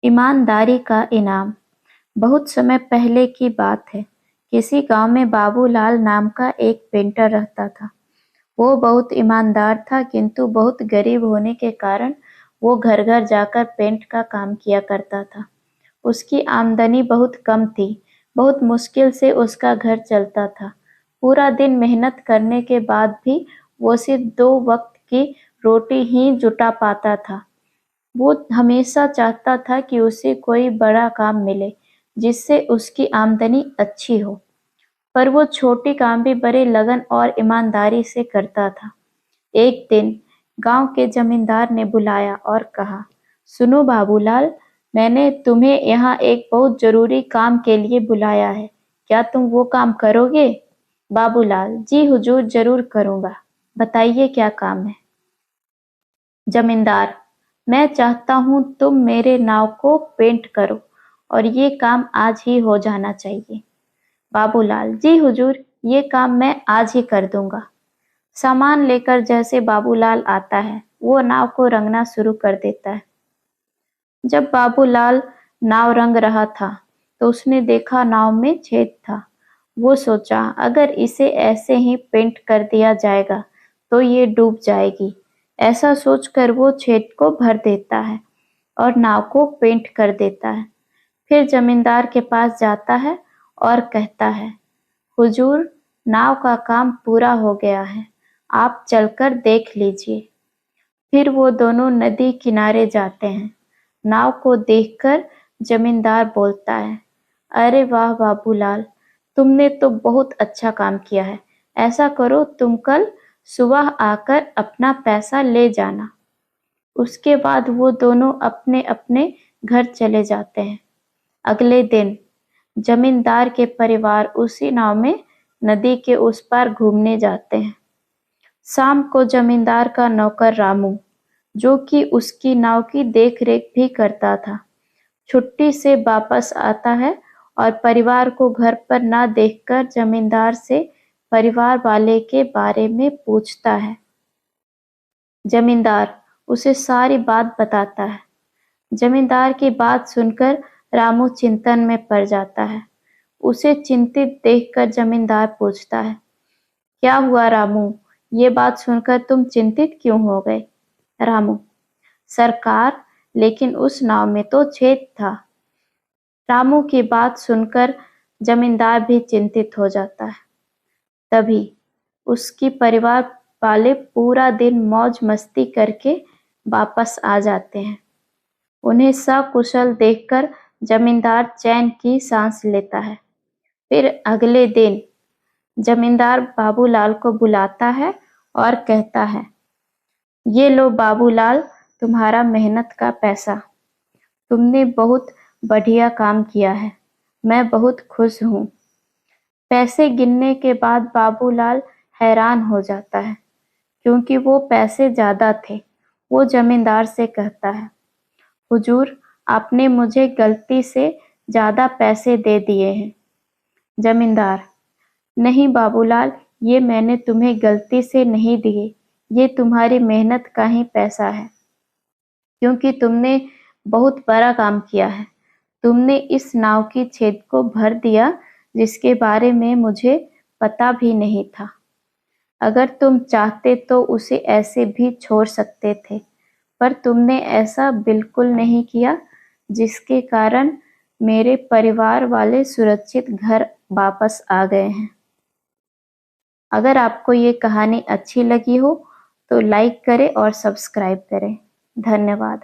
ईमानदारी का इनाम। बहुत समय पहले की बात है। किसी गांव में बाबूलाल नाम का एक पेंटर रहता था। वो बहुत ईमानदार था, किंतु बहुत गरीब होने के कारण वो घर घर जाकर पेंट का काम किया करता था। उसकी आमदनी बहुत कम थी। बहुत मुश्किल से उसका घर चलता था। पूरा दिन मेहनत करने के बाद भी वो सिर्फ 2 वक्त की रोटी ही जुटा पाता था। वो हमेशा चाहता था कि उसे कोई बड़ा काम मिले जिससे उसकी आमदनी अच्छी हो, पर वो छोटी काम भी बड़े लगन और ईमानदारी से करता था। एक दिन गांव के जमींदार ने बुलाया और कहा, सुनो बाबूलाल, मैंने तुम्हें यहाँ एक बहुत जरूरी काम के लिए बुलाया है। क्या तुम वो काम करोगे? बाबूलाल, जी हुजूर, जरूर करूँगा। बताइए क्या काम है? जमींदार, मैं चाहता हूँ तुम मेरे नाव को पेंट करो और ये काम आज ही हो जाना चाहिए। बाबूलाल, जी हुजूर, ये काम मैं आज ही कर दूंगा। सामान लेकर जैसे बाबूलाल आता है, वो नाव को रंगना शुरू कर देता है। जब बाबूलाल नाव रंग रहा था तो उसने देखा नाव में छेद था। वो सोचा, अगर इसे ऐसे ही पेंट कर दिया जाएगा तो ये डूब जाएगी। ऐसा सोचकर वो छेद को भर देता है और नाव को पेंट कर देता है। फिर जमींदार के पास जाता है और कहता है, हुजूर, नाव का काम पूरा हो गया है, आप चलकर देख लीजिए। फिर वो दोनों नदी किनारे जाते हैं। नाव को देखकर जमींदार बोलता है, अरे वाह बाबूलाल, तुमने तो बहुत अच्छा काम किया है। ऐसा करो, तुम कल सुबह आकर अपना पैसा ले जाना। उसके बाद वो दोनों अपने अपने घर चले जाते हैं। अगले दिन जमींदार के परिवार उसी नाव में नदी के उस पार घूमने जाते हैं। शाम को जमींदार का नौकर रामू, जो कि उसकी नाव की देखरेख भी करता था, छुट्टी से वापस आता है और परिवार को घर पर ना देखकर जमींदार से परिवार वाले के बारे में पूछता है। जमींदार उसे सारी बात बताता है। जमींदार की बात सुनकर रामू चिंतन में पड़ जाता है। उसे चिंतित देखकर जमींदार पूछता है, क्या हुआ रामू? ये बात सुनकर तुम चिंतित क्यों हो गए? रामू, सरकार, लेकिन उस नाव में तो छेद था। रामू की बात सुनकर जमींदार भी चिंतित हो जाता है। तभी उसकी परिवार वाले पूरा दिन मौज मस्ती करके वापस आ जाते हैं। उन्हें सकुशल देखकर जमींदार चैन की सांस लेता है। फिर अगले दिन जमींदार बाबूलाल को बुलाता है और कहता है, ये लो बाबूलाल, तुम्हारा मेहनत का पैसा। तुमने बहुत बढ़िया काम किया है, मैं बहुत खुश हूँ। पैसे गिनने के बाद बाबूलाल हैरान हो जाता है, क्योंकि वो पैसे ज्यादा थे। वो जमींदार से कहता है, हुजूर, आपने मुझे गलती से ज्यादा पैसे दे दिए हैं। जमींदार, नहीं बाबूलाल, ये मैंने तुम्हें गलती से नहीं दिए, ये तुम्हारी मेहनत का ही पैसा है, क्योंकि तुमने बहुत बड़ा काम किया है। तुमने इस नाव की छेद को भर दिया, जिसके बारे में मुझे पता भी नहीं था। अगर तुम चाहते तो उसे ऐसे भी छोड़ सकते थे, पर तुमने ऐसा बिल्कुल नहीं किया, जिसके कारण मेरे परिवार वाले सुरक्षित घर वापस आ गए हैं। अगर आपको ये कहानी अच्छी लगी हो तो लाइक करें और सब्सक्राइब करें। धन्यवाद।